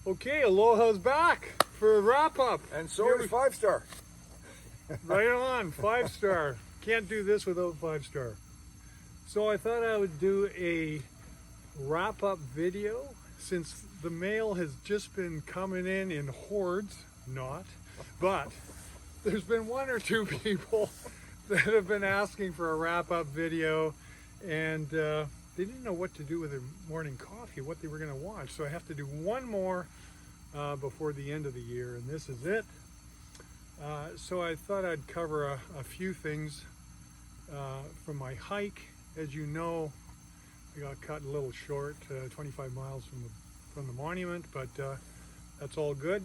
Okay, Aloha's back for a wrap-up. And so is 5-star. Right on, 5-star. Can't do this without 5-star. So I thought I would do a wrap-up video since the mail has just been coming in hordes, but there's been one or two people that have been asking for a wrap-up video, and they didn't know what to do with their morning coffee, what they were going to watch. So I have to do one more before the end of the year, and this is it. So I thought I'd cover a few things from my hike. As you know, I got cut a little short, 25 miles from the monument, but that's all good.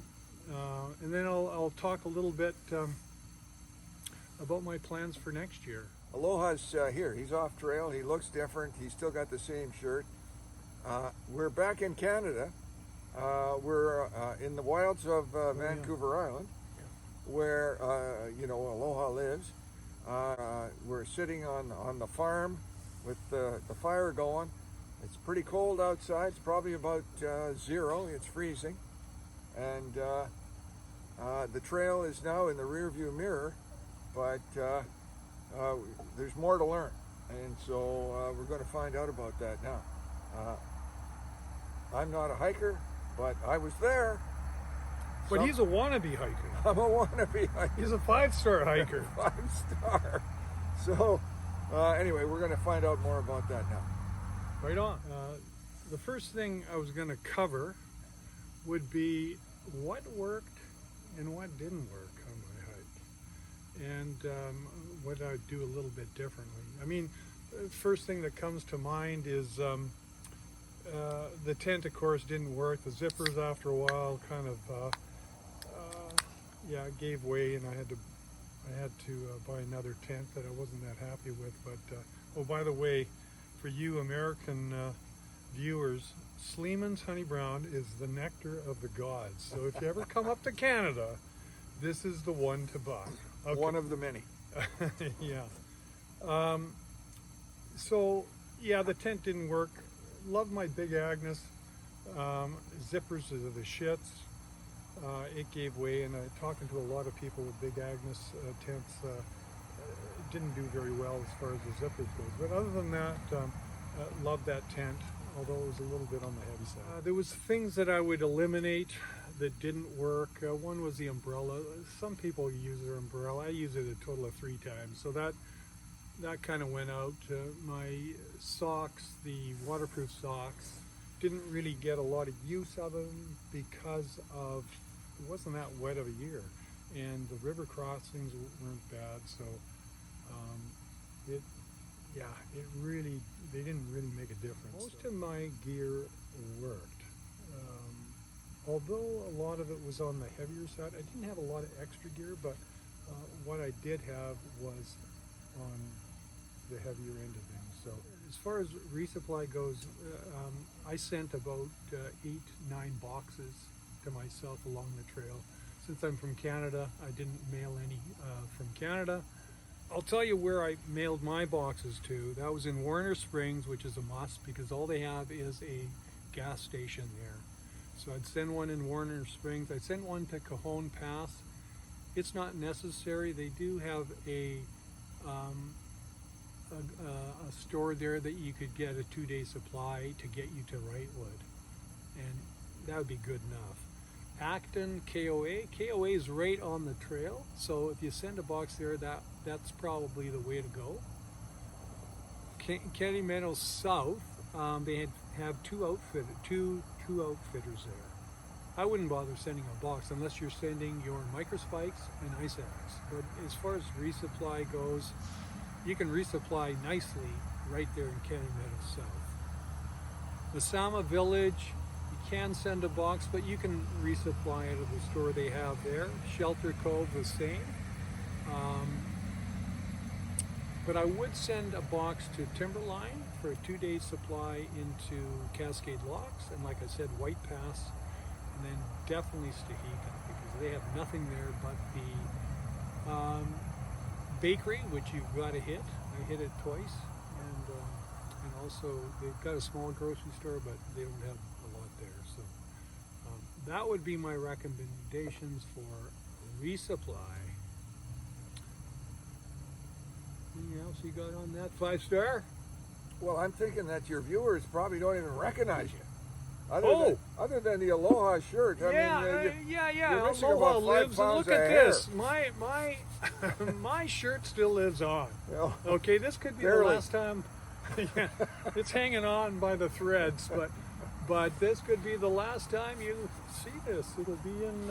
And then I'll talk a little bit about my plans for next year. Aloha's here. He's off trail. He looks different. He's still got the same shirt. We're back in Canada. We're in the wilds of Vancouver Island, where Aloha lives. We're sitting on the farm with the fire going. It's pretty cold outside. It's probably about 0. It's freezing, and the trail is now in the rearview mirror, but there's more to learn, and so we're going to find out about that now. I'm not a hiker, but I was there. But he's a wannabe hiker. I'm a wannabe hiker. He's a 5-star hiker. 5-star. So anyway, we're going to find out more about that now. Right on. The first thing I was going to cover would be what worked and what didn't work on my hike, and what I'd do a little bit differently. I mean, the first thing that comes to mind is the tent, of course, didn't work. The zippers, after a while, kind of gave way, and I had to buy another tent that I wasn't that happy with. But oh, by the way, for you American viewers, Sleeman's Honey Brown is the nectar of the gods. So if you ever come up to Canada, this is the one to buy. Okay. One of the many. Yeah. So yeah, the tent didn't work. Love my Big Agnes. Zippers are the shits. It gave way, and talking to a lot of people with Big Agnes tents, it didn't do very well as far as the zippers goes. But other than that, loved that tent, although it was a little bit on the heavy side. There was things that I would eliminate that didn't work. One was the umbrella. Some people use their umbrella. I use it a total of 3 times, so that kind of went out. My socks, the waterproof socks, didn't really get a lot of use of them because it wasn't that wet of a year, and the river crossings weren't bad, so they didn't really make a difference. Most of my gear worked. Although a lot of it was on the heavier side, I didn't have a lot of extra gear, but what I did have was on the heavier end of things. So as far as resupply goes, I sent about 8-9 boxes to myself along the trail. Since I'm from Canada, I didn't mail any from Canada. I'll tell you where I mailed my boxes to. That was in Warner Springs, which is a must because all they have is a gas station there. So I'd send one in Warner Springs. I sent one to Cajon Pass. It's not necessary. They do have a store there that you could get a 2-day supply to get you to Wrightwood, and that would be good enough. Acton, KOA is right on the trail, so if you send a box there, that's probably the way to go. Kennedy Meadows South, they have two outfitters there. I wouldn't bother sending a box unless you're sending your microspikes and ice axe. But as far as resupply goes, you can resupply nicely right there in Kennedy Meadows South. Masama Village, you can send a box, but you can resupply out of the store they have there. Shelter Cove, the same. But I would send a box to Timberline for a 2-day supply into Cascade Locks, and like I said, White Pass, and then definitely Stahika, because they have nothing there but the bakery, which you've got to hit. I hit it twice, and also they've got a small grocery store, but they don't have a lot there. So that would be my recommendations for Resupply. Anything else you got on that 5-star? Well, I'm thinking that your viewers probably don't even recognize you. Oh! Other than the Aloha shirt. I mean, you're missing Aloha about 5 lives. And pounds look of at hair. this. My my shirt still lives on. Well, Okay, this could be barely. the last time. Yeah, it's hanging on by the threads, but this could be the last time you see this. It'll be in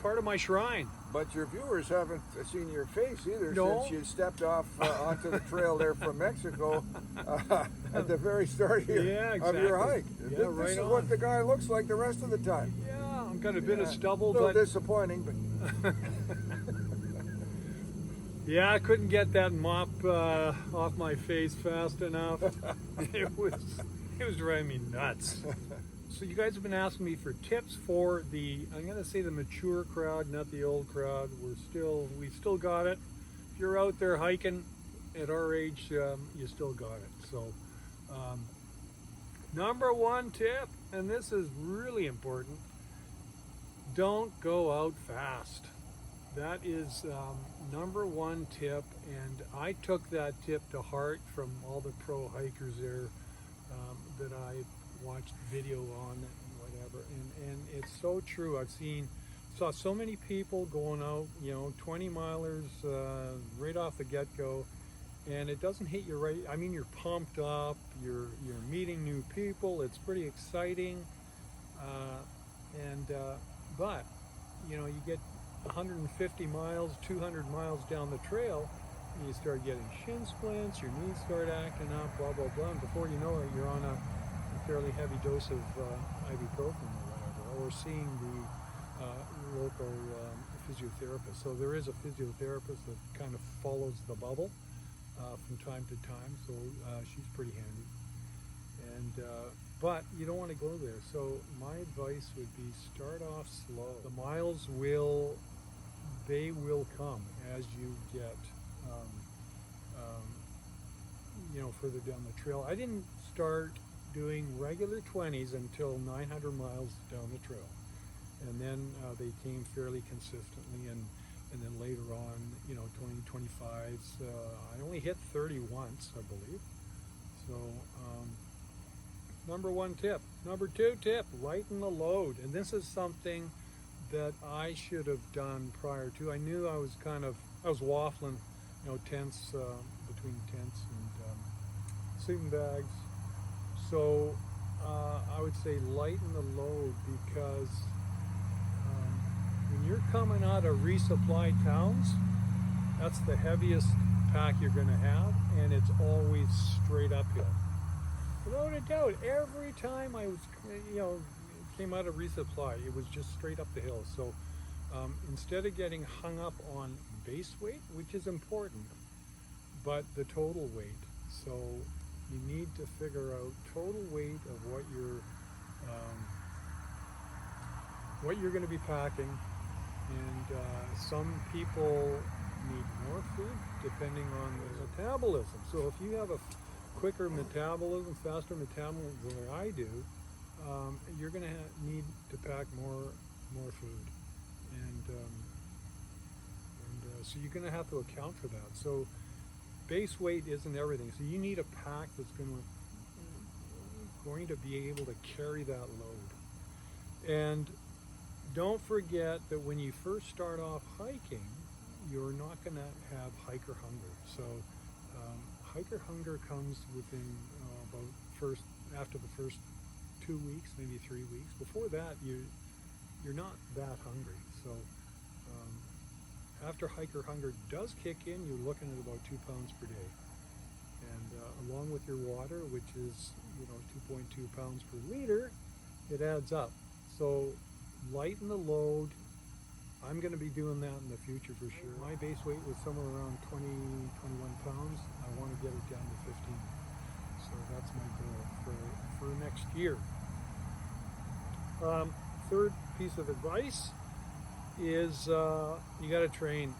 part of my shrine. But your viewers haven't seen your face either No. since you stepped off onto the trail there from Mexico at the very start of your exactly. hike. Yeah, This right is on. what the guy looks like the rest of the time. Yeah, I've got a bit of A stubble, little but disappointing, but yeah, I couldn't get that mop off my face fast enough. It was driving me nuts. So you guys have been asking me for tips for I'm gonna say the mature crowd, not the old crowd. We still got it. If you're out there hiking at our age, you still got it. So number one tip, and this is really important, don't go out fast. That is number one tip, and I took that tip to heart from all the pro hikers there that I watched video on and whatever, and it's so true. Saw so many people going out, 20 milers right off the get-go, and it doesn't hit you right. I mean, you're pumped up, you're meeting new people, it's pretty exciting, but you get 150 miles, 200 miles down the trail, and you start getting shin splints, your knees start acting up, blah, blah, blah, and before you know it, you're on a fairly heavy dose of ibuprofen or whatever, or seeing the local physiotherapist. So there is a physiotherapist that kind of follows the bubble from time to time, so she's pretty handy. And but you don't want to go there. So my advice would be start off slow. The miles will come as you get further down the trail. I didn't start doing regular 20s until 900 miles down the trail, and then they came fairly consistently, and then later on 20, 25s. I only hit 30 once, I believe. So number one tip. Number two tip, lighten the load. And this is something that I should have done prior to. I knew I was waffling, tents, between tents and sleeping bags. So I would say lighten the load, because when you're coming out of resupply towns, that's the heaviest pack you're going to have, and it's always straight uphill. Without a doubt, every time I was, came out of resupply, it was just straight up the hill. So instead of getting hung up on base weight, which is important, but the total weight. So you need to figure out total weight of what you're going to be packing, and some people need more food depending on the metabolism. So if you have a quicker metabolism, faster metabolism than I do, you're going to need to pack more food, and so you're going to have to account for that. So base weight isn't everything. So you need a pack that's going to be able to carry that load. And don't forget that when you first start off hiking, you're not going to have hiker hunger. So hiker hunger comes within after the first 2 weeks, maybe 3 weeks. Before that, you're not that hungry. So after hiker hunger does kick in, you're looking at about 2 pounds per day. And along with your water, which is 2.2 pounds per liter, it adds up. So lighten the load. I'm going to be doing that in the future for sure. My base weight was somewhere around 20, 21 pounds. I want to get it down to 15. So that's my goal for next year. Third piece of advice is you got to train.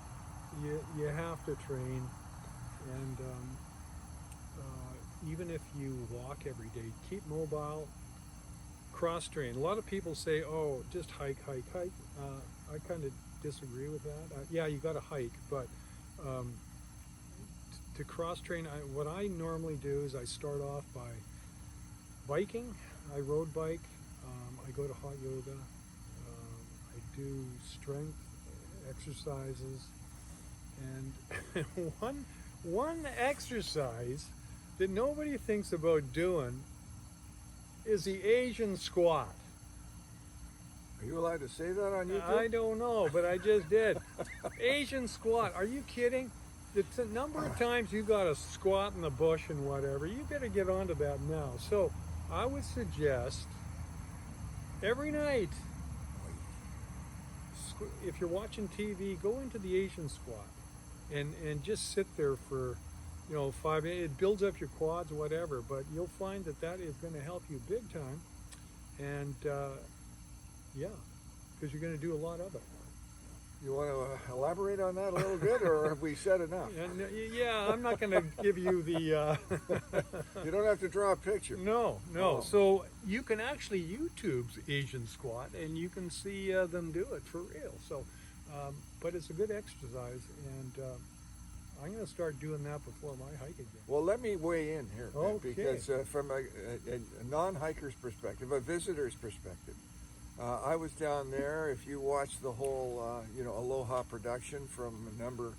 You have to train, and even if you walk every day, keep mobile. cross-train. A lot of people say, oh, just hike, hike, hike. I kind of disagree with that. Yeah, you got to hike, but to cross-train, what I normally do is I start off by biking. I road bike. I go to hot yoga. I do strength exercises. And one exercise that nobody thinks about doing is the Asian squat. Are you allowed to say that on YouTube? I don't know, but I just did. Asian squat. Are you kidding? The number of times you got to squat in the bush and whatever, you better get onto that now. So I would suggest every night, if you're watching TV, go into the Asian squat and just sit there for 5 minutes. It builds up your quads, whatever, but you'll find that is going to help you big time. And yeah, because you're going to do a lot of it. You want to elaborate on that a little bit, or have we said enough? Yeah, I'm not going to give you the... You don't have to draw a picture. No. Oh. So you can actually YouTube Asian squat, and you can see them do it for real. So, but it's a good exercise, and I'm going to start doing that before my hike again. Well, let me weigh in here, Okay. because from a non-hiker's perspective, a visitor's perspective, I was down there. If you watch the whole, Aloha production from number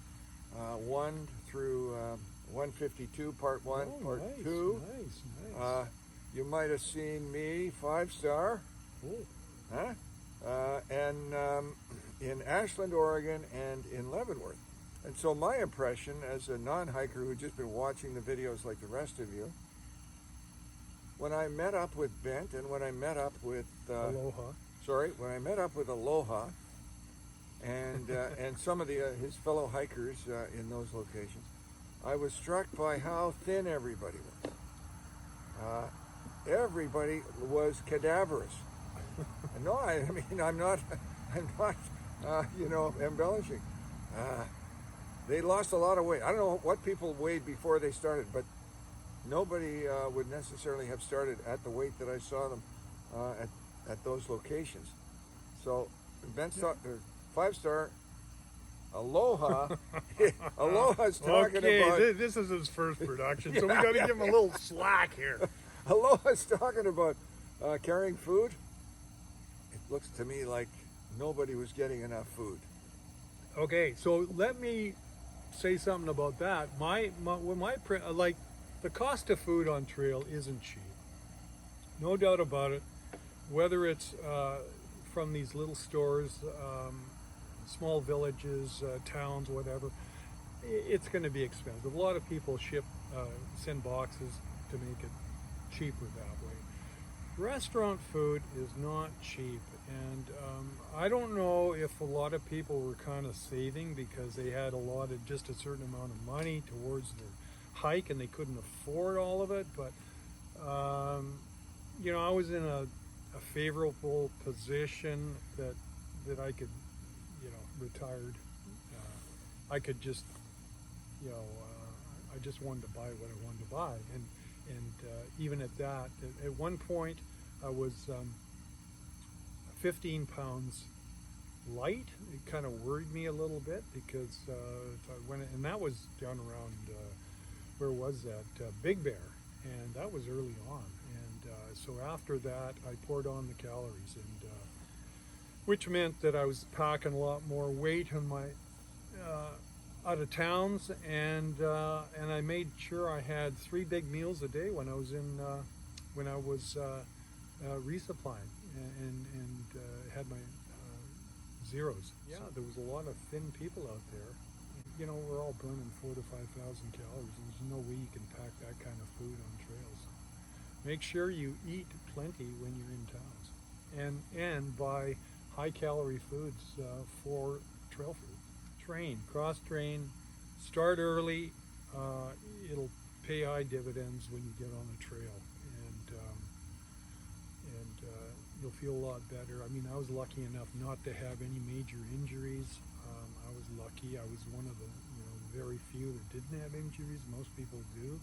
1 through 152, part 1, part 2, Nice. you might have seen me 5-star, and in Ashland, Oregon, and in Leavenworth. And so my impression as a non-hiker who'd just been watching the videos like the rest of you, when I met up with Bent and when I met up with Aloha. when I met up with Aloha and and some of his fellow hikers in those locations, I was struck by how thin everybody was. Everybody was cadaverous. No, I mean I'm not embellishing. They lost a lot of weight. I don't know what people weighed before they started, but nobody would necessarily have started at the weight that I saw them at those locations. So, 5-star, Aloha, Aloha's talking about... Okay, this is his first production, so we got to give him a little slack here. Aloha's talking about carrying food. It looks to me like nobody was getting enough food. Okay, so let me say something about that. The cost of food on trail isn't cheap. No doubt about it. Whether it's from these little stores, small villages, towns, whatever, it's going to be expensive. A lot of people send boxes to make it cheaper that way. Restaurant food is not cheap, and I don't know if a lot of people were kind of saving because they had just a certain amount of money towards their hike and they couldn't afford all of it, but I was in a favorable position that I could, retired. I could just, I just wanted to buy what I wanted to buy, and even at that, at one point, I was 15 pounds light. It kind of worried me a little bit because and that was down around where was that Big Bear, and that was early on. And so after that, I poured on the calories, and which meant that I was packing a lot more weight on my out of towns, and I made sure I had 3 big meals a day when I was resupplying and had my zeros. Yeah, there was a lot of thin people out there. We're all burning 4,000 to 5,000 calories. There's no way you can pack that kind of food on trails. Make sure you eat plenty when you're in towns, and buy high-calorie foods for trail food. Cross train, start early. It'll pay high dividends when you get on the trail, and you'll feel a lot better. I mean, I was lucky enough not to have any major injuries. I was lucky. I was one of the very few that didn't have injuries. Most people do.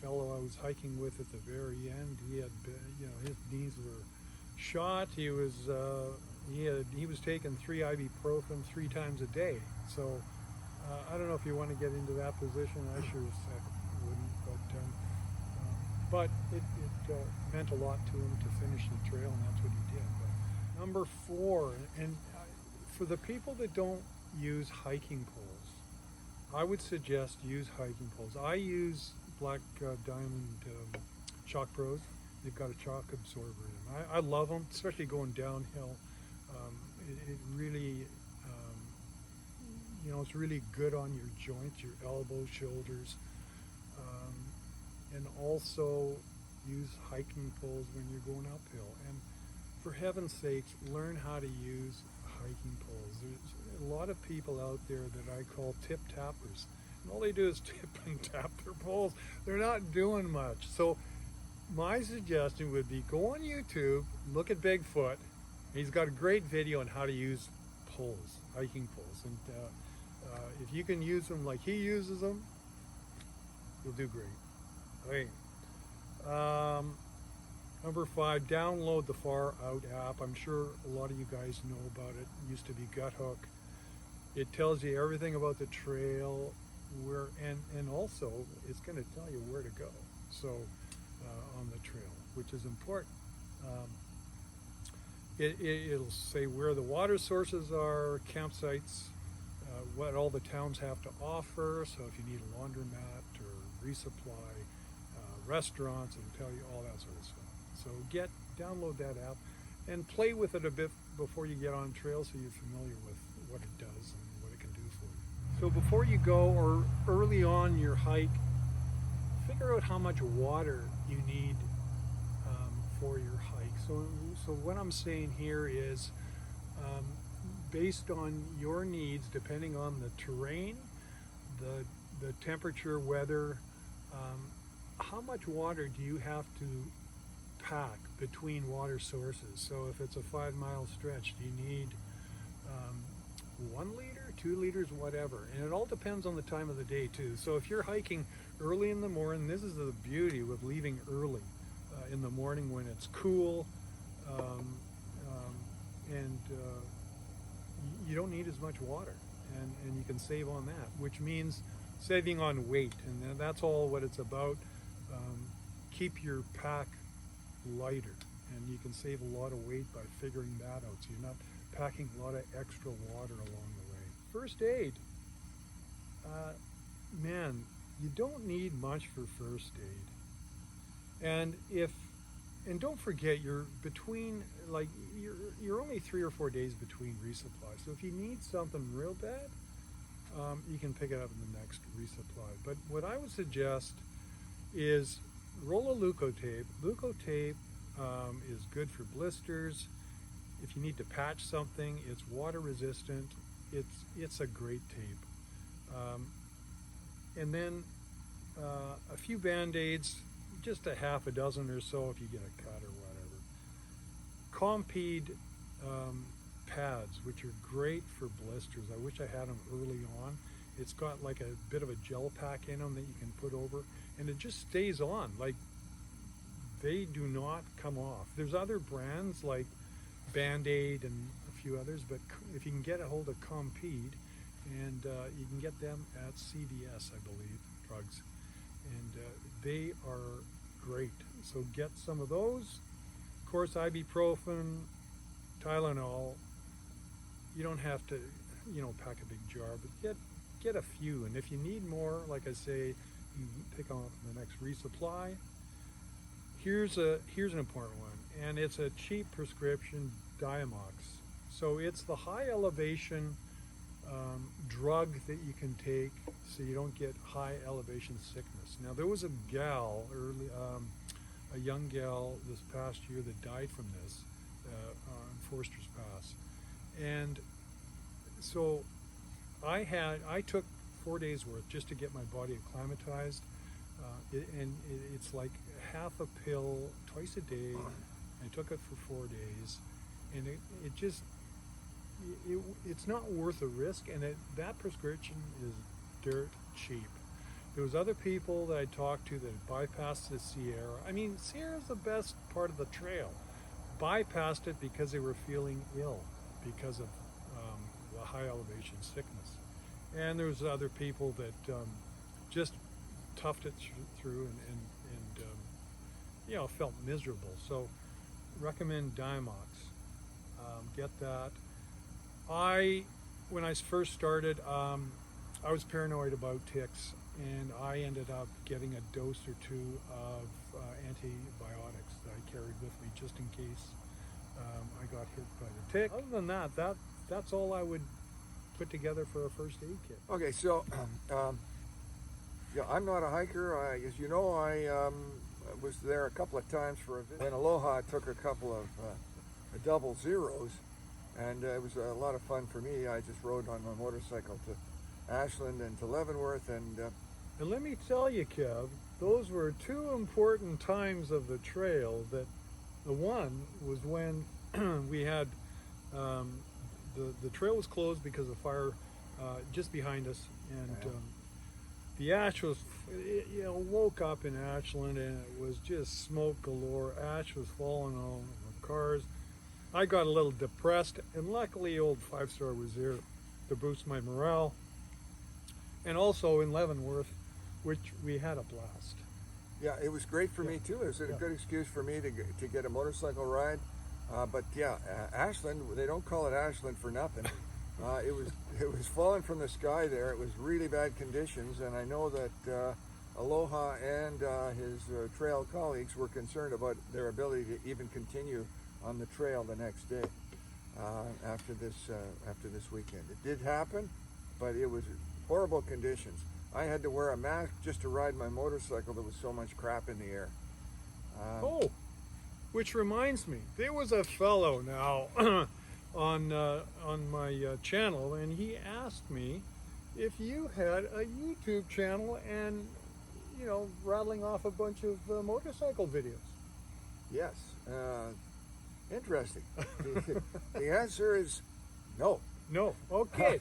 fellow I was hiking with at the very end, he had his knees were shot. He was taking 3 ibuprofen 3 times a day. So I don't know if you want to get into that position. I sure as heck wouldn't. But it meant a lot to him to finish the trail, and that's what he did. But number 4, and for the people that don't use hiking poles, I would suggest use hiking poles. I use Black Diamond Shock Pros. They've got a shock absorber in them. I love them, especially going downhill. It really, it's really good on your joints, your elbows, shoulders. And also use hiking poles when you're going uphill. And for heaven's sakes, learn how to use hiking poles. There's a lot of people out there that I call tip tappers. And all they do is tip and tap their poles. They're not doing much. So my suggestion would be go on YouTube, look at Bigfoot. He's got a great video on how to use poles, hiking poles. And if you can use them like he uses them, you'll do great. Okay. Number 5, download the Far Out app. I'm sure a lot of you guys know about it. It used to be Guthook. It tells you everything about the trail, and also it's going to tell you where to go. So on the trail, which is important. It'll say where the water sources are, campsites, what all the towns have to offer. So if you need a laundromat or resupply, restaurants, it'll tell you all that sort of stuff. So download that app and play with it a bit before you get on trail, so you're familiar with what it does and what it can do for you. So before you go, or early on your hike, figure out how much water you need for your hike. So what I'm saying here is, based on your needs, depending on the terrain, the temperature, weather, how much water do you have to pack between water sources? So if it's a 5-mile stretch, do you need 1 liter, 2 liters, whatever? And it all depends on the time of the day too. So if you're hiking early in the morning, this is the beauty with leaving early in the morning when it's cool, and you don't need as much water, and you can save on that, which means saving on weight, and that's all what it's about. Keep your pack lighter, and you can save a lot of weight by figuring that out, so you're not packing a lot of extra water along the way. First aid, man, you don't need much for first aid. And don't forget, you're only 3 or 4 days between resupply. So if you need something real bad, you can pick it up in the next resupply. But what I would suggest is roll a Leukotape. Leukotape is good for blisters. If you need to patch something, it's water resistant. It's a great tape. And then a few Band-Aids, just a half a dozen or so if you get a cut or whatever. Compeed pads, which are great for blisters. I wish I had them early on. It's got like a bit of a gel pack in them that you can put over, and it just stays on. Like, they do not come off. There's other brands like Band-Aid and a few others, but if you can get a hold of Compeed, and you can get them at CVS, I believe, drugs, and they are great. So get some of those. Of course, ibuprofen, Tylenol. You don't have to, pack a big jar, but get a few. And if you need more, like I say, you can pick on the next resupply. Here's an important one, and it's a cheap prescription Diamox. So it's the high elevation drug that you can take so you don't get high elevation sickness. Now, there was a gal a young gal this past year that died from this on Forster's Pass, and so I took 4 days worth just to get my body acclimatized, and it's like half a pill twice a day. I took it for 4 days, and it's not worth the risk, and that prescription is dirt cheap. There was other people that I talked to that bypassed the Sierra. I mean, Sierra's the best part of the trail. Bypassed it because they were feeling ill because of the high elevation sickness. And there was other people that just toughed it through and you know, felt miserable. So recommend Diamox. Get that. When I first started, I was paranoid about ticks, and I ended up getting a dose or two of antibiotics that I carried with me just in case I got hit by the tick. Other than that, that's all I would put together for a first aid kit. Okay, so yeah, I'm not a hiker. As you know, I was there a couple of times for a visit. In Aloha, I took a couple of double zeros, and it was a lot of fun for me. I just rode on my motorcycle to Ashland and to Leavenworth, and let me tell you, Kev, those were two important times of the trail. That the one was when we had the trail was closed because of fire just behind us, and the ash was, you know, woke up in Ashland, and it was just smoke galore. Ash was falling on the cars. I got a little depressed, and luckily old 5-star was there to boost my morale. And also in Leavenworth, which we had a blast. yeah, it was great for me too. It was a good excuse for me to get a motorcycle ride. But yeah, Ashland, they don't call it Ashland for nothing. It was falling from the sky there. It was really bad conditions, and I know that Aloha and his trail colleagues were concerned about their ability to even continue on the trail the next day after this weekend. It did happen, but it was horrible conditions. I had to wear a mask just to ride my motorcycle. There was so much crap in the air. Which reminds me, there was a fellow now on my channel, and he asked me if you had a YouTube channel and, you know, rattling off a bunch of motorcycle videos. Yes. Interesting. The answer is no. No. Okay.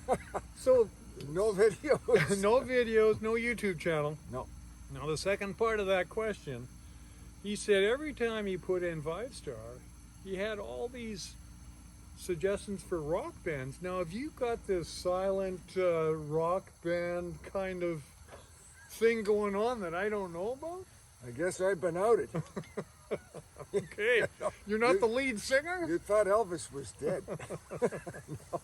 So no videos. no videos, no YouTube channel. No. Now the second part of that question, he said every time he put in 5-star, he had all these suggestions for rock bands. Now, have you got this silent rock band kind of thing going on that I don't know about? I guess I've been outed. Okay. You're not the lead singer? You thought Elvis was dead. No.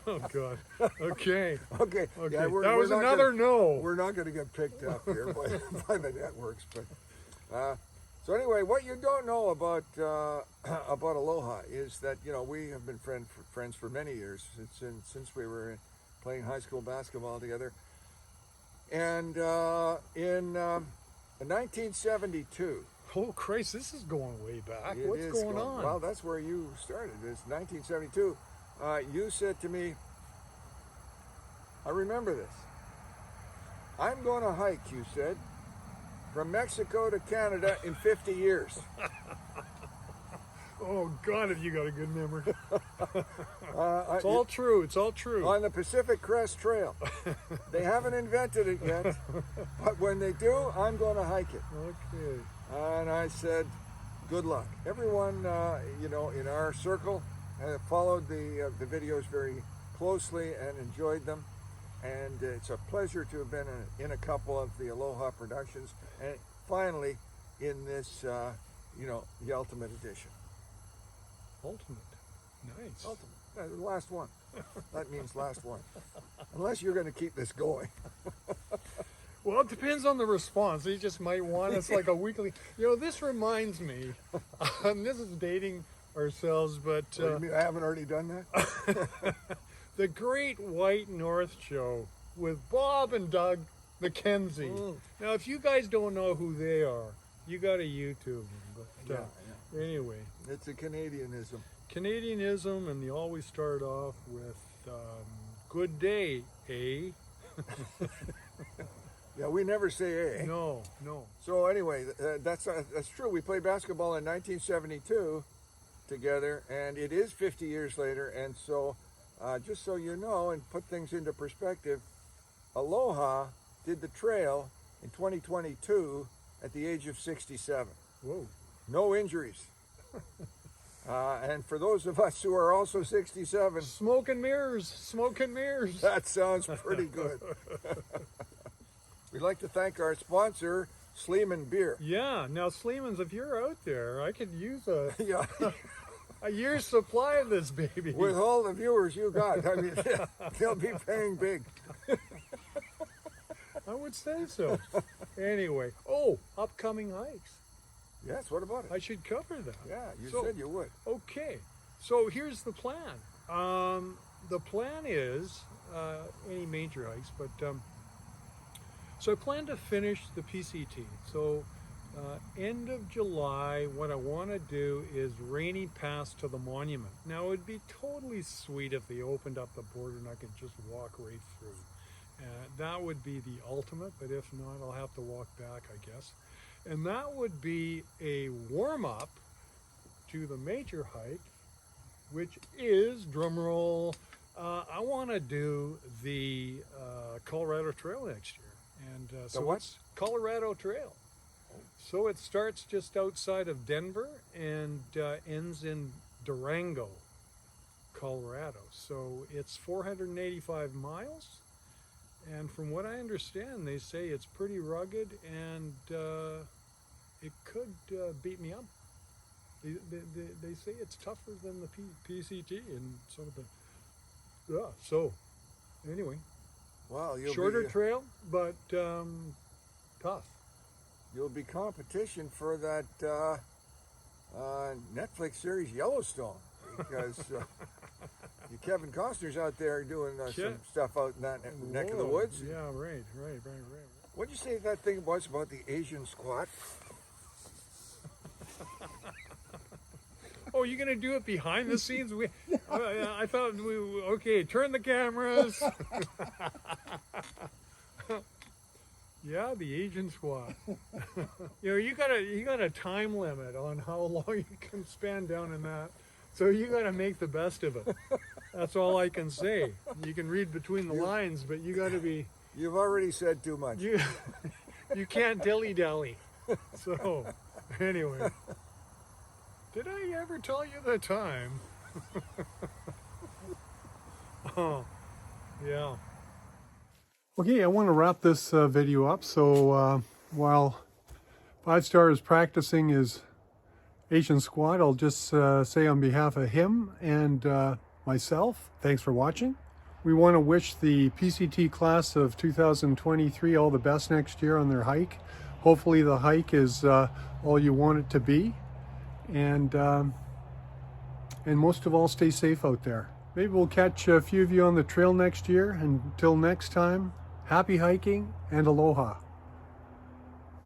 Oh, God. Okay. Okay. Okay. Yeah, That was another no. We're not going to get picked up here by the networks. But so anyway, what you don't know about Aloha is that, you know, we have been friends for many years since we were playing high school basketball together. And in 1972. Oh, Christ, this is going way back. What's going on? Well, that's where you started. It's 1972. You said to me, I remember this. I'm going to hike, you said, from Mexico to Canada in 50 years. Oh, God, have you got a good memory. It's all true. It's all true. On the Pacific Crest Trail. They haven't invented it yet, but when they do, I'm going to hike it. Okay. And I said, good luck. Everyone, you know, in our circle followed the videos very closely and enjoyed them. And it's a pleasure to have been in a couple of the Aloha productions, and finally in this, you know, the Ultimate Edition. Ultimate. Nice. Ultimate. The last one. That means last one. Unless you're going to keep this going. Well, it depends on the response. They just might want us like a weekly. You know, this reminds me, this is dating ourselves, but... What do you mean, I haven't already done that? The Great White North Show with Bob and Doug McKenzie. Mm. Now, if you guys don't know who they are, you got to YouTube them. But, anyway. It's a Canadianism. Canadianism, and they always start off with, good day, eh? Yeah, we never say eh. No. So anyway, that's true. We played basketball in 1972 together, and it is 50 years later, and so... just so you know and put things into perspective, Aloha did the trail in 2022 at the age of 67. Whoa. No injuries. And for those of us who are also 67, Smoke and mirrors, smoke and mirrors. that sounds pretty good. We'd like to thank our sponsor, Sleeman Beer. Yeah, now Sleeman's, if you're out there, I could use a Yeah, year's supply of this baby. with all the viewers you got, I mean, they'll be paying big. I would say so. Anyway, oh, upcoming hikes. Yes, what about it? I should cover that. Yeah, you So- said you would. Okay, so here's the plan. The plan is any major hikes, but so I plan to finish the PCT. So end of July, what I want to do is Rainy Pass to the monument. Now, it would be totally sweet if they opened up the border and I could just walk right through. That would be the ultimate, but if not, I'll have to walk back, I guess. And that would be a warm-up to the major hike, which is, drumroll, I want to do the Colorado Trail next year. And so what? it's Colorado Trail. So it starts just outside of Denver and ends in Durango, Colorado. So it's 485 miles. And from what I understand, they say it's pretty rugged and it could beat me up. They say it's tougher than the PCT and some of the, yeah, so anyway, Well, you'll shorter be, trail, but tough. you'll be competition for that Netflix series Yellowstone, because Kevin Costner's out there doing some stuff out in that neck of the Whoa. woods. Yeah, right. What'd you say that thing was about the Asian squat? Oh, you're gonna do it behind the scenes? I thought okay. Turn the cameras. Yeah, the Asian squat. You got a time limit on how long you can span down in that. So you got to make the best of it. That's all I can say. You can read between the lines, but you got to be. You've already said too much. You can't dilly-dally. So, anyway. Did I ever tell you the time? Oh, yeah. Okay, I want to wrap this video up. So while 5 Star is practicing his Asian squat, I'll just say on behalf of him and myself, thanks for watching. We want to wish the PCT class of 2023 all the best next year on their hike. Hopefully the hike is all you want it to be. And most of all, stay safe out there. Maybe we'll catch a few of you on the trail next year. Until next time, happy hiking and aloha.